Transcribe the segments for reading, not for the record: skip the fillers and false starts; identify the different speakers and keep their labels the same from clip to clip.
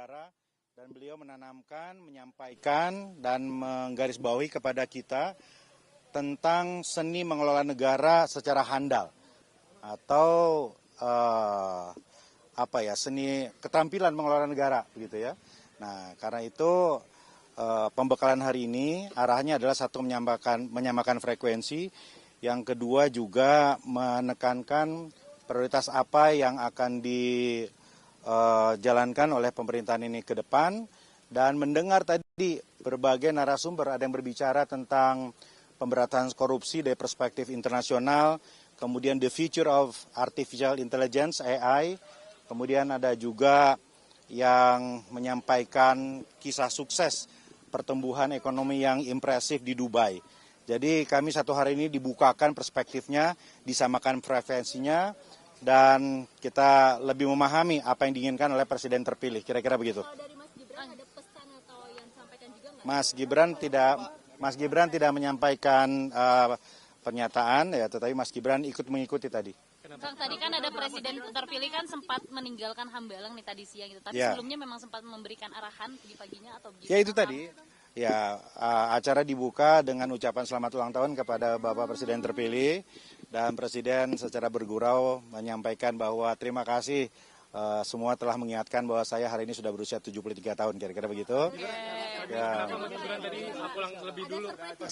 Speaker 1: negara, dan beliau menanamkan, menyampaikan, dan menggarisbawahi kepada kita tentang seni mengelola negara secara handal atau seni keterampilan mengelola negara, begitu ya. Nah, karena itu pembekalan hari ini arahnya adalah satu menyamakan frekuensi, yang kedua juga menekankan prioritas apa yang akan dijalankan oleh pemerintahan ini ke depan, dan mendengar tadi berbagai narasumber, ada yang berbicara tentang pemberantasan korupsi dari perspektif internasional, kemudian the future of artificial intelligence (AI), kemudian ada juga yang menyampaikan kisah sukses pertumbuhan ekonomi yang impresif di Dubai. Jadi kami satu hari ini dibukakan perspektifnya, disamakan frekuensinya, dan kita lebih memahami apa yang diinginkan oleh Presiden terpilih, kira-kira begitu.
Speaker 2: Kalau dari Mas Gibran ada pesan atau yang disampaikan juga nggak?
Speaker 1: Mas Gibran tidak menyampaikan pernyataan, ya, tetapi Mas Gibran ikut mengikuti tadi.
Speaker 3: Kang, tadi kan ada Presiden terpilih kan sempat meninggalkan Hambalang nih tadi siang gitu, tapi sebelumnya memang sempat memberikan arahan pagi-paginya atau
Speaker 1: ya itu tadi. Ya, acara dibuka dengan ucapan selamat ulang tahun kepada Bapak Presiden terpilih, dan Presiden secara bergurau menyampaikan bahwa terima kasih semua telah mengingatkan bahwa saya hari ini sudah berusia 73 tahun, kira-kira begitu. Ya.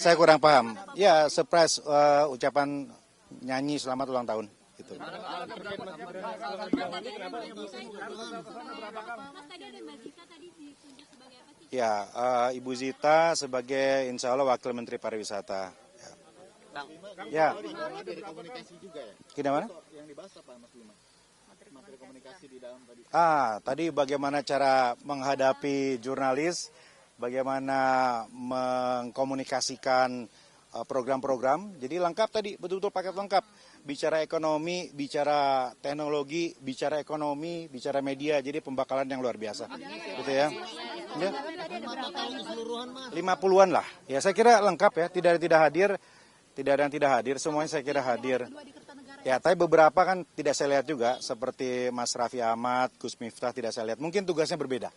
Speaker 1: Saya kurang paham. Ya, surprise ucapan nyanyi selamat ulang tahun. Gitu. Ya, Ibu Zita sebagai insya Allah Wakil Menteri Pariwisata. Ya.
Speaker 4: Dari komunikasi juga ya?
Speaker 1: Gimana?
Speaker 4: Yang dibahas apa, Mas Bima? Materi komunikasi di dalam tadi.
Speaker 1: Tadi bagaimana cara menghadapi jurnalis, bagaimana mengkomunikasikan program-program. Jadi lengkap tadi, betul-betul paket lengkap. Bicara ekonomi, bicara teknologi, bicara ekonomi, bicara media. Jadi pembakalan yang luar biasa. Gitu ya. Ya. 50-an lah. Ya, saya kira lengkap ya. Tidak ada yang tidak hadir, semuanya saya kira hadir. Ya, tapi beberapa kan tidak saya lihat juga, seperti Mas Raffi Ahmad, Gus Miftah tidak saya lihat. Mungkin tugasnya berbeda.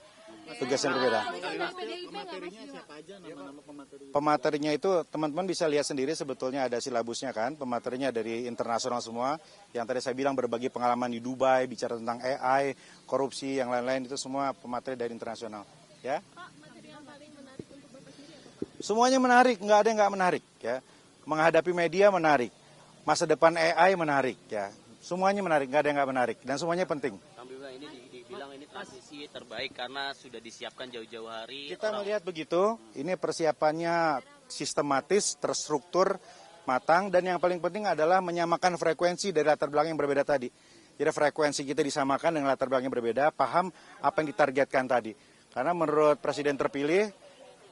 Speaker 4: Pematerinya siapa aja, nama-nama pematerinya?
Speaker 1: Pematerinya itu teman-teman bisa lihat sendiri, sebetulnya ada silabusnya kan. Pematerinya dari internasional semua. Yang tadi saya bilang berbagi pengalaman di Dubai, bicara tentang AI, korupsi, yang lain-lain, itu semua pemateri dari internasional. Ya. Semuanya menarik, nggak ada yang nggak menarik. Ya. Menghadapi media menarik. Masa depan AI menarik, ya. Semuanya menarik, nggak ada yang nggak menarik, dan semuanya penting.
Speaker 5: Kang Bima, ini dibilang ini transisi terbaik karena sudah disiapkan jauh-jauh hari.
Speaker 1: Kita melihat begitu, ini persiapannya sistematis, terstruktur, matang, dan yang paling penting adalah menyamakan frekuensi dari latar belakang yang berbeda tadi. Jadi frekuensi kita disamakan dengan latar belakang yang berbeda, paham apa yang ditargetkan tadi. Karena menurut Presiden terpilih,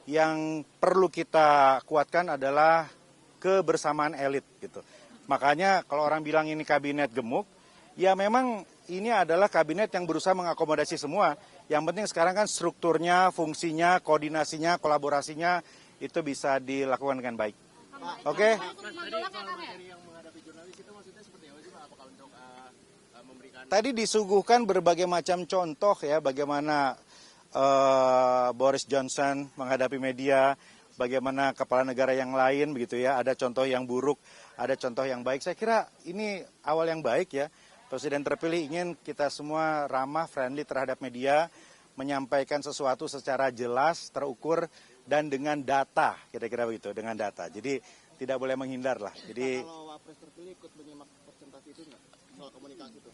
Speaker 1: yang perlu kita kuatkan adalah kebersamaan elit gitu. Makanya kalau orang bilang ini kabinet gemuk, ya memang ini adalah kabinet yang berusaha mengakomodasi semua. Yang penting sekarang kan strukturnya, fungsinya, koordinasinya, kolaborasinya itu bisa dilakukan dengan baik. Oke? Tadi disuguhkan berbagai macam contoh ya, bagaimana Boris Johnson menghadapi media, bagaimana kepala negara yang lain begitu ya, ada contoh yang buruk, ada contoh yang baik. Saya kira ini awal yang baik ya. Presiden terpilih ingin kita semua ramah, friendly terhadap media, menyampaikan sesuatu secara jelas, terukur, dan dengan data, kira-kira begitu, dengan data. Jadi tidak boleh menghindar lah. Jadi
Speaker 4: kalau Wapres terpilih ikut menyimak presentasi itu nggak? Soal komunikasi itu?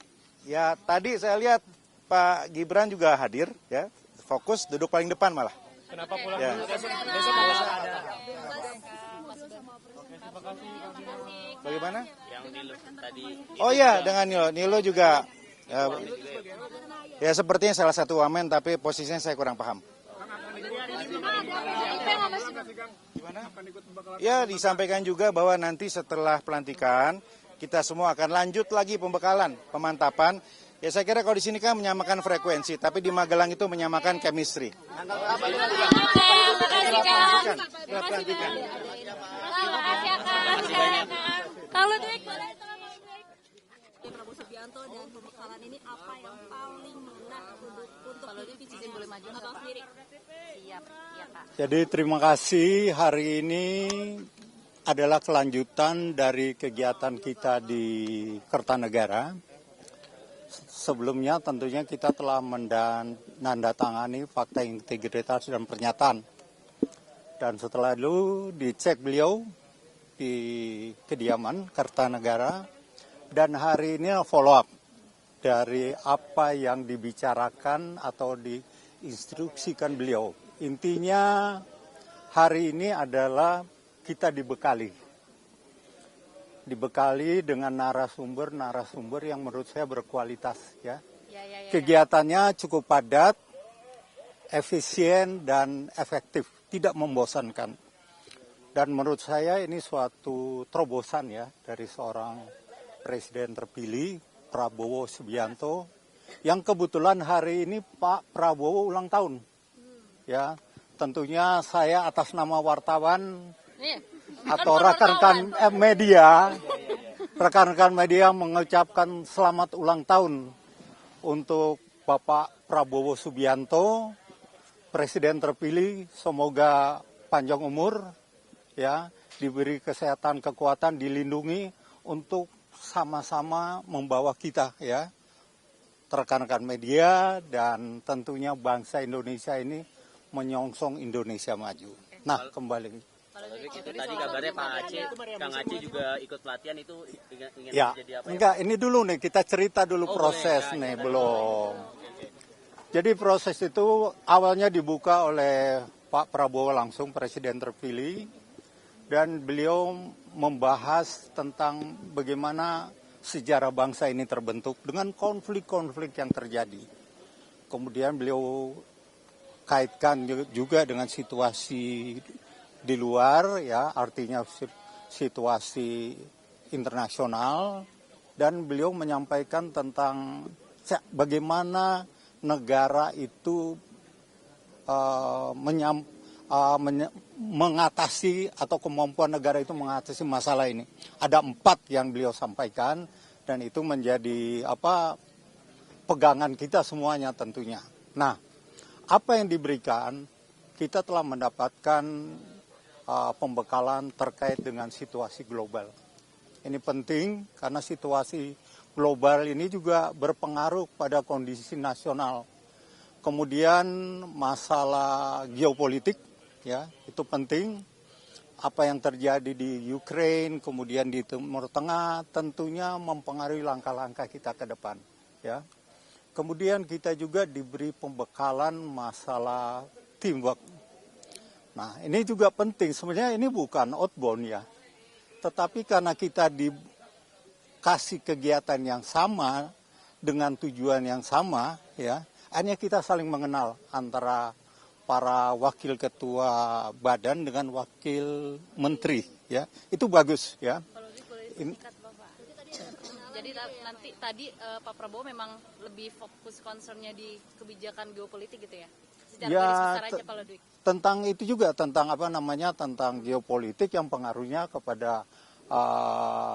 Speaker 1: Ya tadi saya lihat Pak Gibran juga hadir ya, fokus duduk paling depan malah.
Speaker 6: Kenapa pulang
Speaker 1: Ya.
Speaker 6: dulu? Besok ada.
Speaker 1: Bagaimana?
Speaker 5: Yang Nilo tadi.
Speaker 1: Oh iya, dengan Nilo juga. Ya sepertinya salah satu wamen, tapi posisinya saya kurang paham. Gimana? Ya disampaikan juga bahwa nanti setelah pelantikan kita semua akan lanjut lagi pembekalan, pemantapan. Ya saya kira kalau di sini kan menyamakan frekuensi, tapi di Magelang itu menyamakan chemistry.
Speaker 2: Kalau Prabowo Subianto dan pembekalan ini apa yang paling menarik untuk divisi
Speaker 3: maju atau sendiri? Siap, iya Pak.
Speaker 7: Jadi terima kasih, hari ini adalah kelanjutan dari kegiatan kita di Kertanegara. Sebelumnya tentunya kita telah menandatangani fakta integritas dan pernyataan. Dan setelah itu dicek beliau di kediaman Kertanegara, dan hari ini follow up dari apa yang dibicarakan atau diinstruksikan beliau. Intinya hari ini adalah kita dibekali dengan narasumber yang menurut saya berkualitas ya. Kegiatannya cukup padat, efisien dan efektif, tidak membosankan. Dan menurut saya ini suatu terobosan ya dari seorang presiden terpilih Prabowo Subianto yang kebetulan hari ini Pak Prabowo ulang tahun. Ya, tentunya saya atas nama wartawan atau rekan-rekan media mengucapkan selamat ulang tahun untuk Bapak Prabowo Subianto, presiden terpilih. Semoga panjang umur, ya, diberi kesehatan, kekuatan, dilindungi untuk sama-sama membawa kita, ya, rekan-rekan media dan tentunya bangsa Indonesia ini menyongsong Indonesia maju. Nah, kembali.
Speaker 5: Itu tadi kabarnya Pak Aceh, Kang Aceh juga ikut pelatihan itu ingin
Speaker 7: Ya,
Speaker 5: jadi apa?
Speaker 7: enggak, ini dulu nih, kita cerita dulu proses nih, belum. Jadi proses itu awalnya dibuka oleh Pak Prabowo langsung, presiden terpilih, dan beliau membahas tentang bagaimana sejarah bangsa ini terbentuk dengan konflik-konflik yang terjadi. Kemudian beliau kaitkan juga dengan situasi di luar, ya, artinya situasi internasional, dan beliau menyampaikan tentang bagaimana negara itu mengatasi atau kemampuan negara itu mengatasi masalah ini. Ada 4 yang beliau sampaikan dan itu menjadi pegangan kita semuanya tentunya. Nah, apa yang diberikan, kita telah mendapatkan pembekalan terkait dengan situasi global. Ini penting karena situasi global ini juga berpengaruh pada kondisi nasional. Kemudian masalah geopolitik, ya, itu penting. Apa yang terjadi di Ukraina, kemudian di Timur Tengah, tentunya mempengaruhi langkah-langkah kita ke depan, ya. Kemudian kita juga diberi pembekalan masalah teamwork. Nah, ini juga penting. Sebenarnya ini bukan outbound ya, tetapi karena kita dikasih kegiatan yang sama dengan tujuan yang sama, ya, hanya kita saling mengenal antara para wakil ketua badan dengan wakil menteri, ya, itu bagus, ya.
Speaker 3: Jadi nanti tadi Pak Prabowo memang lebih fokus concernnya di kebijakan geopolitik gitu ya? Secara garis besar aja Pak Ludwig.
Speaker 7: Tentang itu juga, tentang geopolitik yang pengaruhnya kepada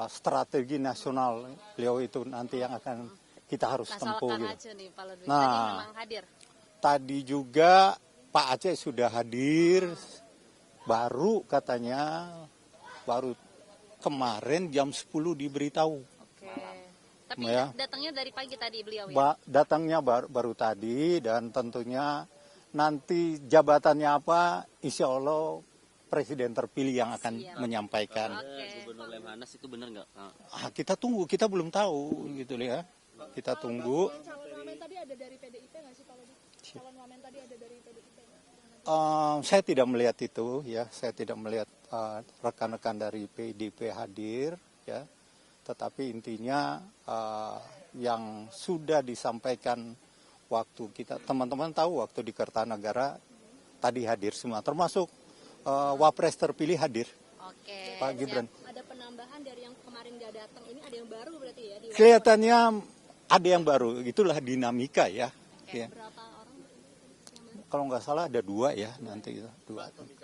Speaker 7: strategi nasional beliau itu nanti yang akan kita harus tempuh.
Speaker 3: Kang
Speaker 7: gitu.
Speaker 3: Aceh nih, Pak Ludwig.
Speaker 7: Nah,
Speaker 3: tadi memang hadir.
Speaker 7: Tadi juga Pak Aceh sudah hadir, baru katanya, baru kemarin jam 10 diberitahu.
Speaker 3: Oke. Tapi
Speaker 7: Ya.
Speaker 3: datangnya dari pagi tadi beliau ya?
Speaker 7: Datangnya baru tadi, dan tentunya nanti jabatannya apa, insya Allah presiden terpilih yang akan menyampaikan.
Speaker 5: Gubernur Lemhanas itu benar nggak?
Speaker 7: Kita tunggu, kita belum tahu gitu ya. Kita tunggu.
Speaker 2: Calon wamen tadi ada dari PDIP nggak sih Pak Lodi? Calon wamen tadi ada dari PDIP nggak?
Speaker 7: Saya tidak melihat itu ya, saya tidak melihat rekan-rekan dari PDIP hadir ya. Tetapi intinya yang sudah disampaikan waktu kita, teman-teman tahu waktu di Kertanegara tadi hadir semua, termasuk Wapres terpilih hadir.
Speaker 3: Oke.
Speaker 7: Pak Gibran.
Speaker 2: Ada penambahan dari yang kemarin nggak datang, ini ada yang baru berarti ya?
Speaker 7: Kelihatannya ada yang baru, itulah dinamika ya. Ya.
Speaker 2: Berapa orang?
Speaker 7: Kalau nggak salah ada 2 ya nanti itu 2.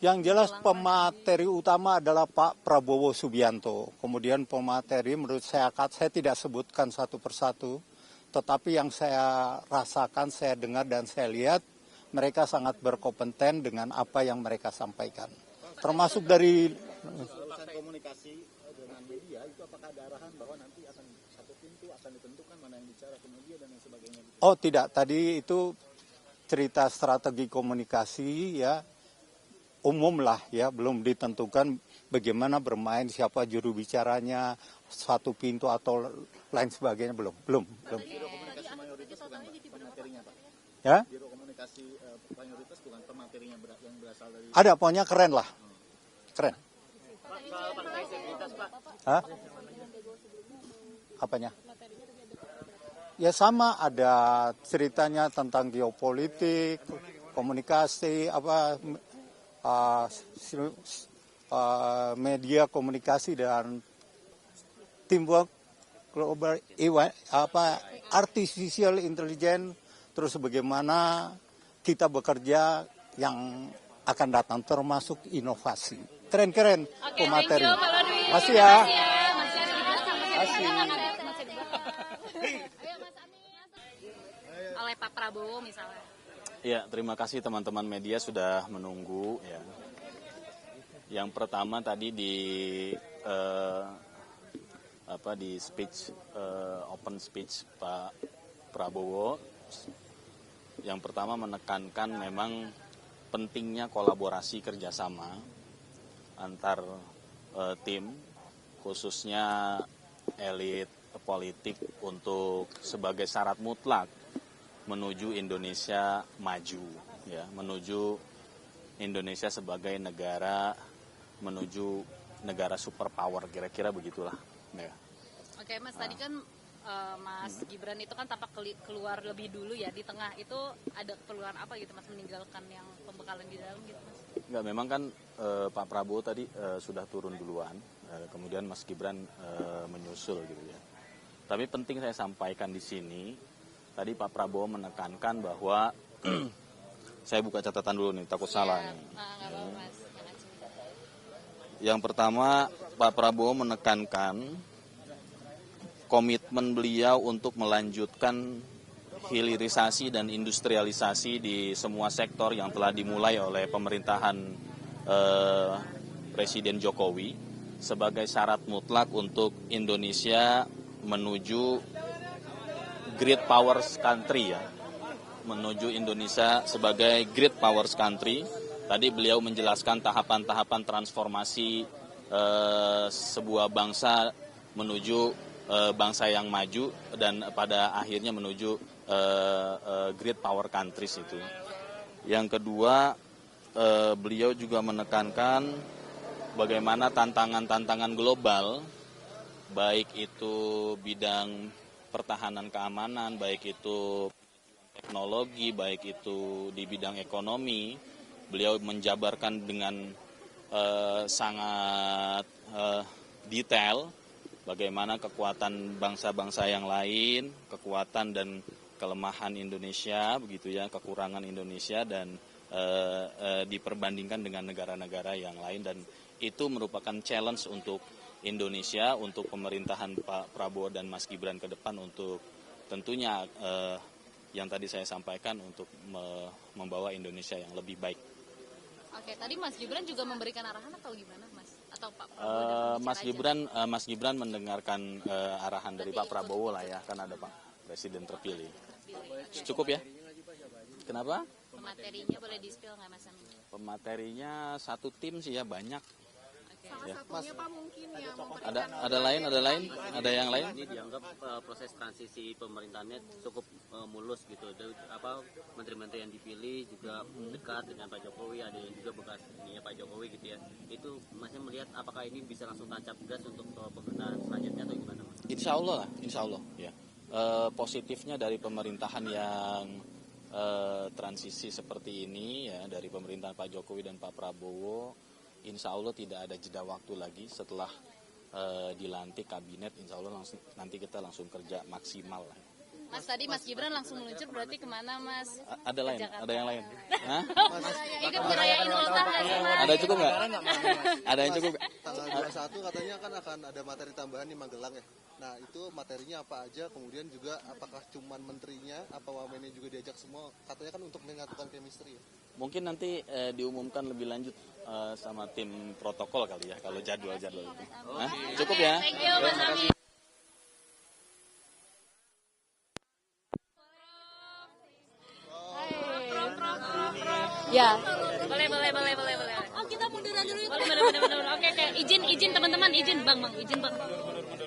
Speaker 7: Yang jelas pemateri utama adalah Pak Prabowo Subianto. Kemudian pemateri menurut saya tidak sebutkan satu persatu, tetapi yang saya rasakan, saya dengar dan saya lihat, mereka sangat berkompeten dengan apa yang mereka sampaikan. Termasuk dari
Speaker 4: Urusan komunikasi dengan media itu apakah ada arahan bahwa nanti akan satu pintu akan ditentukan mana yang bicara ke media dan lain sebagainya?
Speaker 7: Oh tidak, tadi itu cerita strategi komunikasi ya, umum lah ya, belum ditentukan bagaimana bermain, siapa juru bicaranya, satu pintu atau lain sebagainya, belum.
Speaker 4: Biro komunikasi mayoritas bukan pematerinya, Pak.
Speaker 7: Ya,
Speaker 4: Biro komunikasi mayoritas bukan pematerinya yang berasal dari.
Speaker 7: ada pokoknya keren lah, keren. Hah? Apanya? Ya sama, ada ceritanya tentang geopolitik, komunikasi, media komunikasi dan teamwork, global, artificial intelligence, terus bagaimana kita bekerja yang akan datang, termasuk inovasi. Keren-keren pemateri. Masih ya. Masih.
Speaker 3: Oleh Pak Prabowo misalnya.
Speaker 8: Ya, terima kasih teman-teman media sudah menunggu ya. Yang pertama tadi di speech open speech Pak Prabowo, yang pertama menekankan memang pentingnya kolaborasi kerjasama antar tim, khususnya elit politik untuk sebagai syarat mutlak menuju Indonesia maju, ya, menuju Indonesia sebagai negara, menuju negara superpower, kira-kira begitulah. Ya.
Speaker 3: Oke Mas, tadi kan Mas Gibran itu kan tampak keluar lebih dulu ya, di tengah itu ada keperluan apa gitu Mas, meninggalkan yang pembekalan di dalam gitu Mas?
Speaker 8: Enggak, memang kan Pak Prabowo tadi sudah turun duluan, kemudian Mas Gibran menyusul gitu ya. Tapi penting saya sampaikan di sini, tadi Pak Prabowo menekankan bahwa saya buka catatan dulu nih, takut salah nih.
Speaker 3: Nggak apa-apa, Mas.
Speaker 8: Yang pertama, Pak Prabowo menekankan komitmen beliau untuk melanjutkan hilirisasi dan industrialisasi di semua sektor yang telah dimulai oleh pemerintahan Presiden Jokowi sebagai syarat mutlak untuk Indonesia menuju great powers country ya, menuju Indonesia sebagai great powers country. Tadi beliau menjelaskan tahapan-tahapan transformasi sebuah bangsa menuju bangsa yang maju dan pada akhirnya menuju great power countries itu. Yang kedua, beliau juga menekankan bagaimana tantangan-tantangan global, baik itu bidang pertahanan keamanan, baik itu teknologi, baik itu di bidang ekonomi, beliau menjabarkan dengan sangat detail bagaimana kekuatan bangsa-bangsa yang lain, kekuatan dan kelemahan Indonesia, begitu ya, kekurangan Indonesia dan diperbandingkan dengan negara-negara yang lain, dan itu merupakan challenge untuk Indonesia, untuk pemerintahan Pak Prabowo dan Mas Gibran ke depan untuk tentunya yang tadi saya sampaikan untuk membawa Indonesia yang lebih baik.
Speaker 3: Oke, tadi Mas Gibran juga memberikan arahan atau gimana Mas? Atau Pak Prabowo?
Speaker 8: Mas Gibran mendengarkan arahan dari Pak Prabowo lah ya, kan ada Pak Presiden terpilih. Cukup ya? Kenapa?
Speaker 3: Pematerinya boleh di-spill nggak Mas?
Speaker 8: Pematerinya satu tim sih ya, banyak.
Speaker 2: Salah satunya Pak mungkin yang
Speaker 8: Ada lain? Ada yang lain?
Speaker 5: Ini dianggap proses transisi pemerintahannya cukup mulus gitu. Menteri-menteri yang dipilih juga dekat dengan Pak Jokowi, ada yang juga bekas Pak Jokowi gitu ya. Itu masih melihat apakah ini bisa langsung tancap gas untuk pemerintahan selanjutnya atau gimana Mas?
Speaker 8: Insya Allah ya. Positifnya dari pemerintahan yang transisi seperti ini ya, dari pemerintahan Pak Jokowi dan Pak Prabowo, insya Allah tidak ada jeda waktu lagi setelah dilantik kabinet, insya Allah nanti kita langsung kerja maksimal lah.
Speaker 3: Mas tadi Mas Gibran langsung meluncur berarti kemana Mas?
Speaker 8: Ada lain, ada yang lain. Hah?
Speaker 3: Ikut ngerayain ulang tahun nggak sih Mas?
Speaker 8: Ada cukup nggak? Ada yang cukup?
Speaker 9: Tanggal 21 katanya kan akan ada materi tambahan di Magelang ya. Nah itu materinya apa aja, kemudian juga apakah cuman menterinya, apa wamennya juga diajak semua, katanya kan untuk menyatukan chemistry ya.
Speaker 8: Mungkin nanti diumumkan lebih lanjut sama tim protokol kali ya, kalau jadwal-jadwal itu. Hah? Cukup ya?
Speaker 3: Thank you Mas Ami.
Speaker 2: Ya,
Speaker 3: Boleh.
Speaker 2: oh kita munduran dulu.
Speaker 3: Boleh. Oke. Izin teman-teman, izin Bang, izin Bang.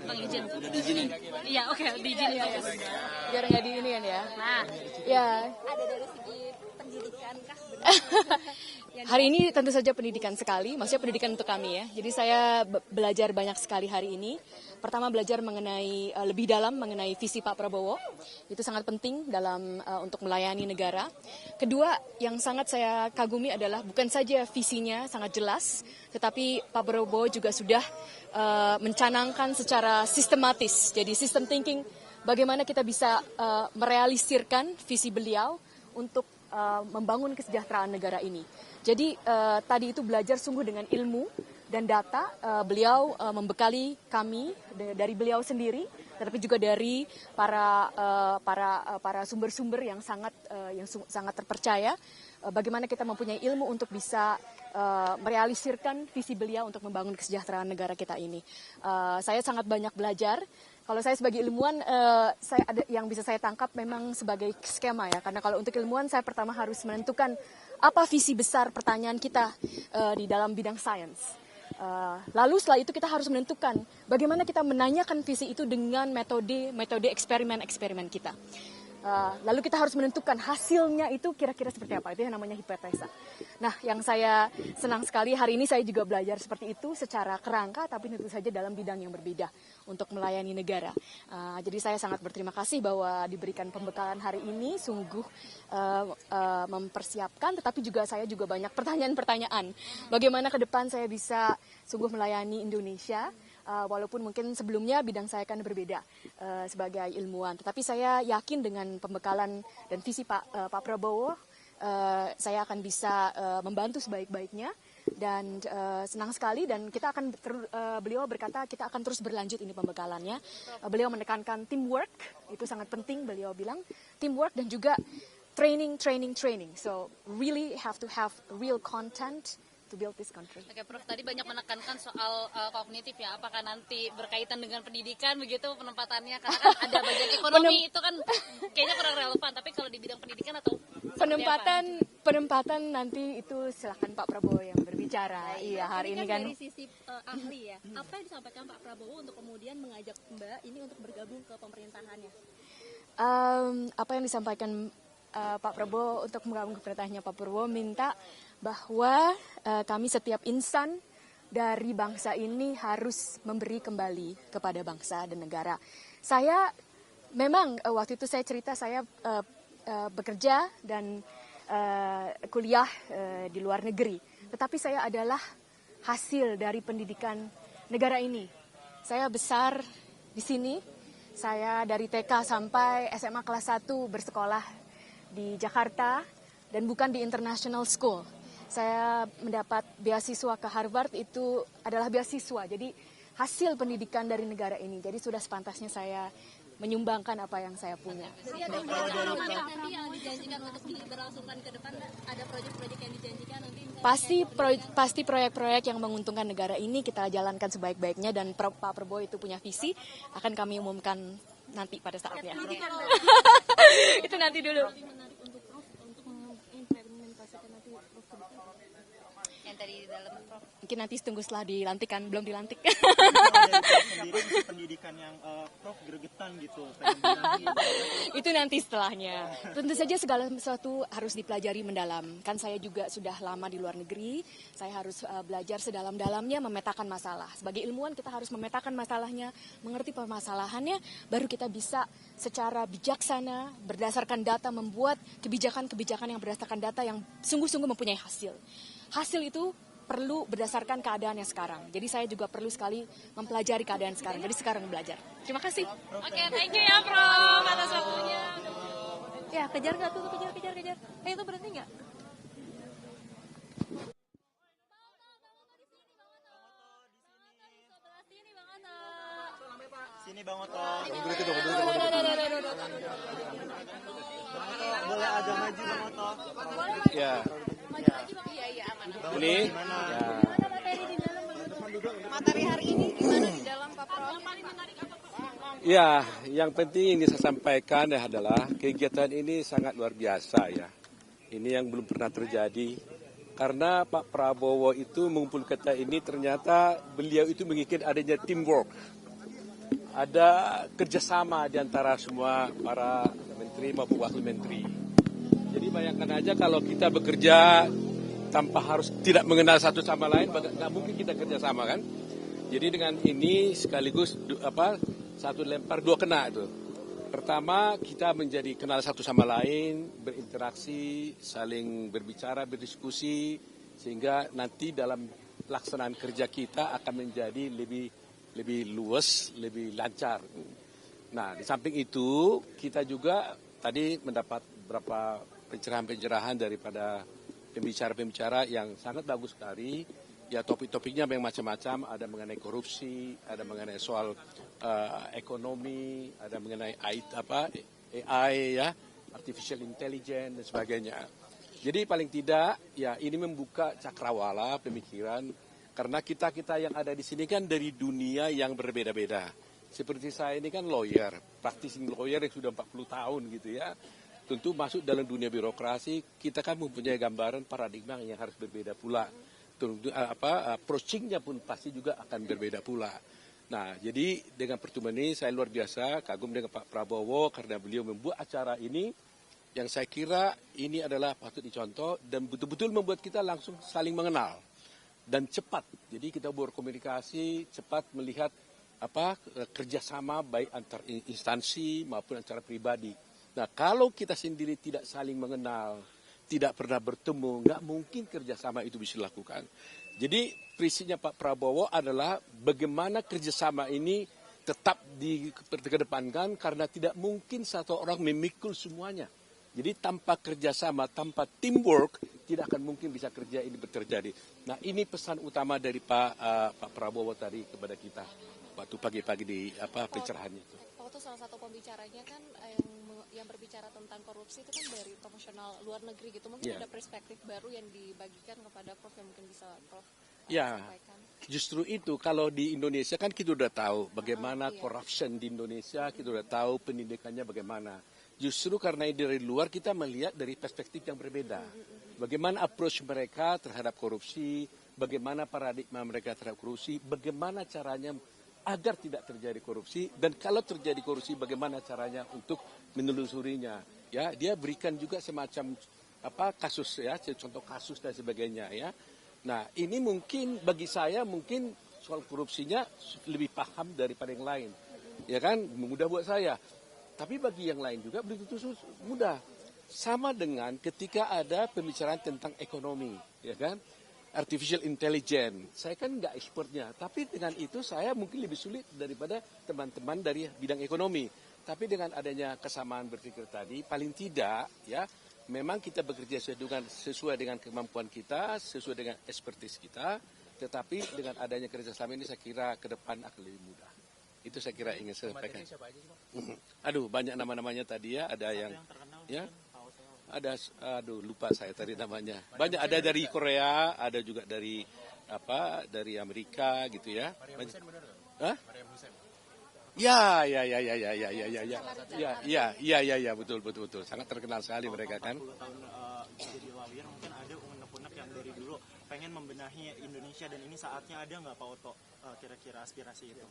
Speaker 3: Bang izin.
Speaker 5: Diizinin.
Speaker 3: Iya, oke, diizinin.
Speaker 2: Biar nggak di ini kan ya.
Speaker 3: Nah,
Speaker 2: Ya,
Speaker 10: Ada dari segi pendidikan kah?
Speaker 2: hari ini tentu saja pendidikan sekali, maksudnya pendidikan untuk kami ya. Jadi saya belajar banyak sekali hari ini. Pertama belajar mengenai lebih dalam mengenai visi Pak Prabowo, itu sangat penting dalam untuk melayani negara. Kedua, yang sangat saya kagumi adalah bukan saja visinya sangat jelas, tetapi Pak Prabowo juga sudah mencanangkan secara sistematis. Jadi system thinking, bagaimana kita bisa merealisirkan visi beliau untuk membangun kesejahteraan negara ini. Jadi tadi itu belajar sungguh dengan ilmu dan data. Beliau membekali kami dari beliau sendiri, tetapi juga dari para sumber-sumber yang sangat terpercaya. Bagaimana kita mempunyai ilmu untuk bisa merealisirkan visi beliau untuk membangun kesejahteraan negara kita ini. Saya sangat banyak belajar. Kalau saya sebagai ilmuwan, saya ada yang bisa saya tangkap memang sebagai skema ya. Karena kalau untuk ilmuwan, saya pertama harus menentukan apa visi besar pertanyaan kita di dalam bidang sains. Lalu setelah itu kita harus menentukan bagaimana kita menanyakan visi itu dengan metode eksperimen kita. Lalu kita harus menentukan hasilnya itu kira-kira seperti apa. Itu yang namanya hipotesa. Nah, yang saya senang sekali hari ini saya juga belajar seperti itu secara kerangka, tapi tentu saja dalam bidang yang berbeda untuk melayani negara. Jadi saya sangat berterima kasih bahwa diberikan pembekalan hari ini, sungguh mempersiapkan, tetapi juga saya juga banyak pertanyaan-pertanyaan. Bagaimana ke depan saya bisa sungguh melayani Indonesia, walaupun mungkin sebelumnya bidang saya kan berbeda sebagai ilmuwan. Tetapi saya yakin dengan pembekalan dan visi Pak Prabowo, saya akan bisa membantu sebaik-baiknya. Dan senang sekali dan kita akan beliau berkata kita akan terus berlanjut ini pembekalannya. Beliau menekankan teamwork, itu sangat penting beliau bilang. Teamwork dan juga training. So really have to have real content to build this country.
Speaker 3: Oke, Prof, tadi banyak menekankan soal kognitif ya. Apakah nanti berkaitan dengan pendidikan begitu penempatannya? Karena kan ada bagian ekonomi itu kan kayaknya kurang relevan. Tapi kalau di bidang pendidikan atau
Speaker 2: penempatan nanti itu silakan Pak Prabowo yang berbicara. Iya, hari ini kan
Speaker 10: dari sisi ahli ya. Apa yang disampaikan Pak Prabowo untuk kemudian mengajak Mbak ini untuk bergabung ke pemerintahannya?
Speaker 2: Apa yang disampaikan Pak Prabowo untuk menggabung ke pemerintahannya, Pak Prabowo minta bahwa kami setiap insan dari bangsa ini harus memberi kembali kepada bangsa dan negara. Saya memang waktu itu saya cerita saya bekerja dan kuliah di luar negeri. Tetapi saya adalah hasil dari pendidikan negara ini. Saya besar di sini. Saya dari TK sampai SMA kelas 1 bersekolah di Jakarta dan bukan di international school. Saya mendapat beasiswa ke Harvard, itu adalah beasiswa. Jadi hasil pendidikan dari negara ini. Jadi sudah sepantasnya saya menyumbangkan apa yang saya punya.
Speaker 10: Jadi ada nanti yang dijanjikan untuk diberlangsungkan ke depan, ada proyek-proyek yang dijanjikan nanti?
Speaker 2: Pasti proyek-proyek yang menguntungkan negara ini kita jalankan sebaik-baiknya dan Pak Prabowo itu punya visi, akan kami umumkan nanti pada saatnya. Itu nanti dulu.
Speaker 3: yang tadi di dalam Prof?
Speaker 2: Mungkin nanti tunggu setelah dilantik kan, belum dilantik.
Speaker 6: Sendiri pendidikan yang Prof gregetan gitu.
Speaker 2: Itu nanti setelahnya. Tentu saja segala sesuatu harus dipelajari mendalam. Kan saya juga sudah lama di luar negeri, saya harus belajar sedalam-dalamnya memetakan masalah. Sebagai ilmuwan kita harus memetakan masalahnya, mengerti permasalahannya, baru kita bisa secara bijaksana, berdasarkan data membuat kebijakan-kebijakan yang berdasarkan data yang sungguh-sungguh mempunyai hasil. Hasil itu perlu berdasarkan keadaan yang sekarang. Jadi saya juga perlu sekali mempelajari keadaan sekarang. Jadi sekarang belajar. Terima kasih.
Speaker 3: Oke, thank you ya Prof atas waktunya.
Speaker 10: Ya, kejar nggak tuh? Kejar. Itu berhenti nggak?
Speaker 6: Sini Bang Oto. Boleh agak maju Bang Oto.
Speaker 11: Ya.
Speaker 3: Iya, aman.
Speaker 11: Ini. Ya.
Speaker 10: Materi hari ini gimana di dalam Pak Prof?
Speaker 11: Ya, yang penting ini saya sampaikan adalah kegiatan ini sangat luar biasa ya. Ini yang belum pernah terjadi. Karena Pak Prabowo itu mengumpul kita ini ternyata beliau itu menginginkan adanya teamwork. Ada kerjasama di antara semua para menteri maupun wakil menteri. Jadi bayangkan aja kalau kita bekerja tanpa harus tidak mengenal satu sama lain, nggak mungkin kita kerjasama kan. Jadi dengan ini sekaligus satu lempar dua kena itu. Pertama kita menjadi kenal satu sama lain, berinteraksi, saling berbicara, berdiskusi, sehingga nanti dalam pelaksanaan kerja kita akan menjadi lebih luas, lebih lancar. Nah, di samping itu kita juga tadi mendapat beberapa pencerahan-pencerahan daripada pembicara-pembicara yang sangat bagus sekali. Ya topik-topiknya yang macam-macam, ada mengenai korupsi, ada mengenai soal ekonomi, ada mengenai AI ya, artificial intelligence dan sebagainya. Jadi paling tidak ya ini membuka cakrawala pemikiran. Karena kita yang ada di sini kan dari dunia yang berbeda-beda. Seperti saya ini kan lawyer, practicing lawyer yang sudah 40 tahun gitu ya. Tentu masuk dalam dunia birokrasi, kita kan mempunyai gambaran paradigma yang harus berbeda pula. Tentu approaching-nya pun pasti juga akan berbeda pula. Nah, jadi dengan pertemuan ini saya luar biasa kagum dengan Pak Prabowo karena beliau membuat acara ini yang saya kira ini adalah patut dicontoh dan betul-betul membuat kita langsung saling mengenal. Dan cepat, jadi kita berkomunikasi cepat melihat kerjasama baik antar instansi maupun antara pribadi. Nah kalau kita sendiri tidak saling mengenal, tidak pernah bertemu, nggak mungkin kerjasama itu bisa dilakukan. Jadi prinsipnya Pak Prabowo adalah bagaimana kerjasama ini tetap dikedepankan karena tidak mungkin satu orang memikul semuanya. Jadi tanpa kerjasama, tanpa teamwork, tidak akan mungkin bisa kerja ini terjadi. Nah ini pesan utama dari Pak Prabowo tadi kepada kita waktu pagi-pagi di pencerahannya itu.
Speaker 3: Waktu salah satu pembicaranya kan yang berbicara tentang korupsi itu kan dari profesional luar negeri gitu. Mungkin ada perspektif baru yang dibagikan kepada Prof yang mungkin bisa Prof sampaikan. Justru itu kalau di Indonesia kan kita udah tahu bagaimana corruption di Indonesia, kita udah tahu pendidikannya bagaimana. Justru karena dari luar kita melihat dari perspektif yang berbeda. Bagaimana approach mereka terhadap korupsi, bagaimana paradigma mereka terhadap korupsi, bagaimana caranya agar tidak terjadi korupsi, dan kalau terjadi korupsi bagaimana caranya untuk menelusurinya. Ya, dia berikan juga semacam kasus ya, contoh kasus dan sebagainya ya. Nah, ini mungkin bagi saya mungkin soal korupsinya lebih paham daripada yang lain. Ya kan, mudah buat saya. Tapi bagi yang lain juga belum tentu mudah. Sama dengan ketika ada pembicaraan tentang ekonomi, ya kan? Artificial intelligence. Saya kan nggak expertnya, tapi dengan itu saya mungkin lebih sulit daripada teman-teman dari bidang ekonomi. Tapi dengan adanya kesamaan berpikir tadi, paling tidak ya, memang kita bekerja sesuai dengan kemampuan kita, sesuai dengan expertise kita. Tetapi dengan adanya kerjasama ini saya kira ke depan akan lebih mudah. Itu saya kira ingin saya sampaikan. Aduh, banyak nama-namanya tadi ya, ada yang ya, ada, lupa saya tadi namanya. Banyak, ada dari Korea, ada juga dari Amerika gitu ya. Hah? Ya, betul, sangat terkenal sekali mereka kan.
Speaker 6: 40 tahun jadi lawyer mungkin ada unek-unek yang dari dulu pengen membenahi Indonesia dan ini saatnya ada nggak Pak Oto kira-kira aspirasi itu?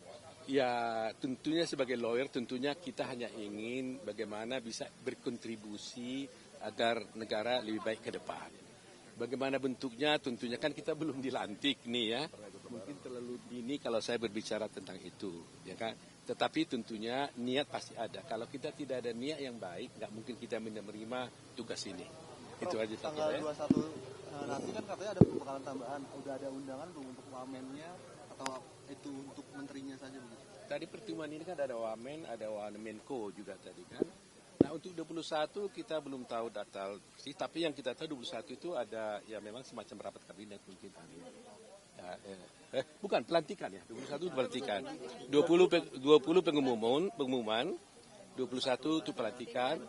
Speaker 11: Ya tentunya sebagai lawyer tentunya kita hanya ingin bagaimana bisa berkontribusi agar negara lebih baik ke depan. Bagaimana bentuknya tentunya kan kita belum dilantik nih ya. Mungkin terlalu dini kalau saya berbicara tentang itu ya kan. Tetapi tentunya niat pasti ada. Kalau kita tidak ada niat yang baik nggak mungkin kita menerima tugas ini. Itu aja
Speaker 9: tanggal 21 nanti kan katanya ada pembekalan tambahan, udah ada undangan belum untuk wamennya atau itu untuk menterinya saja begitu?
Speaker 11: Tadi pertemuan ini kan ada Wamen, ada Wamenko juga tadi kan. Nah untuk 21 kita belum tahu data sih, tapi yang kita tahu 21 itu ada ya memang semacam rapat kabinet mungkin. Ya, bukan pelantikan ya, 21 pelantikan. 20 pengumuman, 21 itu pelantikan,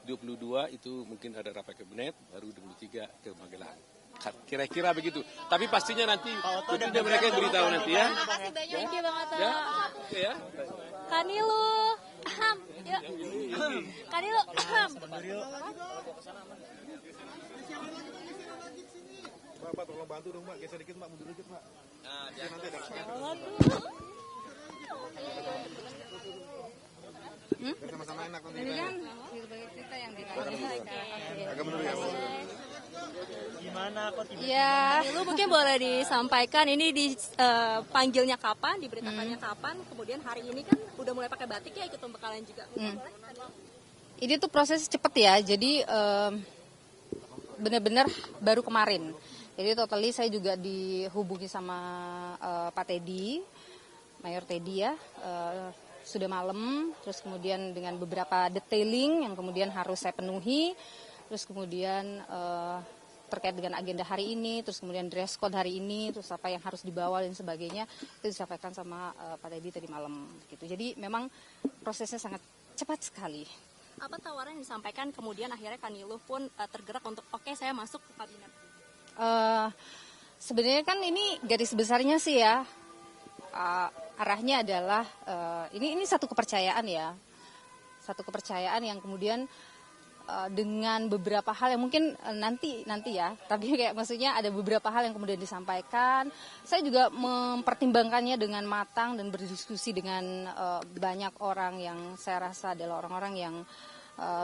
Speaker 11: 22 itu mungkin ada rapat kabinet, baru 23 ke Magelang. Kira-kira begitu. Tapi pastinya nanti tentunya mereka yang beritahu nanti ya.
Speaker 10: Terima kasih banyak. Thank you banget.
Speaker 11: Ya. Oke ya.
Speaker 10: Kanilu. Yuk. Kanilu.
Speaker 4: Pak, tolong bantu dong, Pak. Geser dikit, Pak. Mundur dikit, Pak. Nah, nanti ada. Sama-sama enak nanti.
Speaker 12: Ini kan kita yang
Speaker 4: Agak mundur ya.
Speaker 6: Gimana kok tiba-tiba?
Speaker 10: Ya, lu mungkin boleh disampaikan ini dipanggilnya kapan, diberitakannya kapan, kemudian hari ini kan udah mulai pakai batik ya, ikut pembekalan juga.
Speaker 12: Ini tuh proses cepet ya, jadi benar-benar baru kemarin. Jadi totally saya juga dihubungi sama Pak Teddy, Mayor Teddy ya, sudah malam, terus kemudian dengan beberapa detailing yang kemudian harus saya penuhi, terus kemudian terkait dengan agenda hari ini, terus kemudian dress code hari ini, terus apa yang harus dibawa dan sebagainya, itu disampaikan sama Pak Teddy tadi malam. Gitu. Jadi memang prosesnya sangat cepat sekali.
Speaker 10: Apa tawaran yang disampaikan kemudian akhirnya Kanilu pun tergerak untuk oke, saya masuk ke kabinet?
Speaker 12: Sebenarnya kan ini garis besarnya sih ya, arahnya adalah ini satu kepercayaan ya, satu kepercayaan yang kemudian dengan beberapa hal yang mungkin nanti ya, tapi kayak maksudnya ada beberapa hal yang kemudian disampaikan. Saya juga mempertimbangkannya dengan matang dan berdiskusi dengan banyak orang yang saya rasa adalah orang-orang yang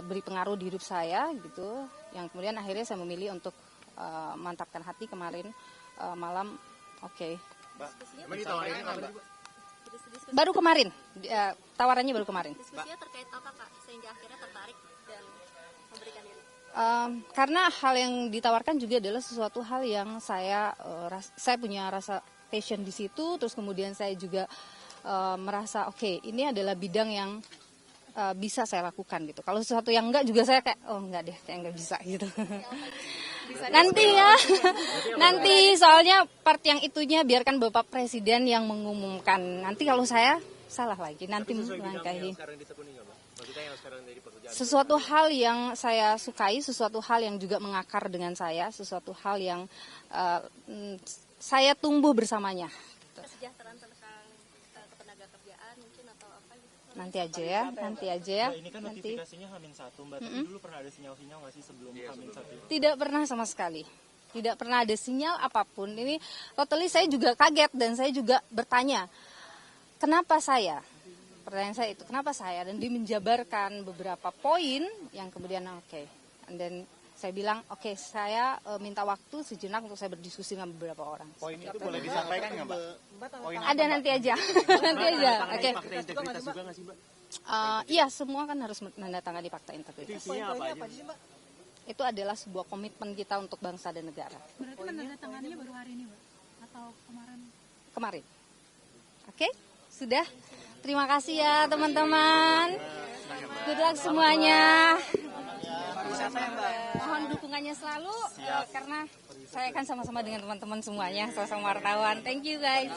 Speaker 12: beri pengaruh di hidup saya gitu, yang kemudian akhirnya saya memilih untuk mantapkan hati kemarin malam. Oke. Baru kemarin, tawarannya baru kemarin.
Speaker 10: Diskusinya terkait apa Kak, sehingga akhirnya tertarik dan memberikan diri?
Speaker 12: Karena hal yang ditawarkan juga adalah sesuatu hal yang saya punya rasa passion di situ, terus kemudian saya juga merasa oke, ini adalah bidang yang bisa saya lakukan gitu. Kalau sesuatu yang enggak juga saya kayak enggak deh, kayak enggak bisa gitu. Nanti ya, nanti soalnya part yang itunya biarkan Bapak Presiden yang mengumumkan. Nanti kalau saya salah lagi, nanti melangkahi. Sesuatu hal yang saya sukai, sesuatu hal yang juga mengakar dengan saya, sesuatu hal yang saya tumbuh bersamanya.
Speaker 10: Kesejahteraan tentang ketenaga kerjaan mungkin atau apa gitu?
Speaker 12: Nanti aja ya, nanti aja ya.
Speaker 6: Ini kan notifikasinya H-1, Mbak. Tapi dulu pernah ada sinyal-sinyal nggak sih sebelum H-1?
Speaker 12: Tidak pernah sama sekali. Tidak pernah ada sinyal apapun. Ini totally saya juga kaget dan saya juga bertanya, kenapa saya? Pertanyaan saya itu, kenapa saya? Dan dia menjabarkan beberapa poin yang kemudian oke. And then saya bilang, oke, saya minta waktu sejenak untuk saya berdiskusi dengan beberapa orang.
Speaker 4: Poin itu boleh disampaikan nggak, Mbak?
Speaker 12: Ada nanti aja. Nanti aja. Oke.
Speaker 6: Fakta integritas juga nggak sih, Mbak?
Speaker 12: Iya, semua kan harus menandatangani fakta integritas.
Speaker 6: Itu isinya apa aja?
Speaker 12: Itu adalah sebuah komitmen kita untuk bangsa dan negara.
Speaker 13: Berarti menandatanganinya baru hari ini, Mbak? Atau kemarin?
Speaker 12: Kemarin. Oke, sudah. Terima kasih ya teman-teman. Good luck semuanya. Mohon dukungannya selalu karena saya akan sama-sama dengan teman-teman semuanya, sama-sama wartawan. Thank you guys.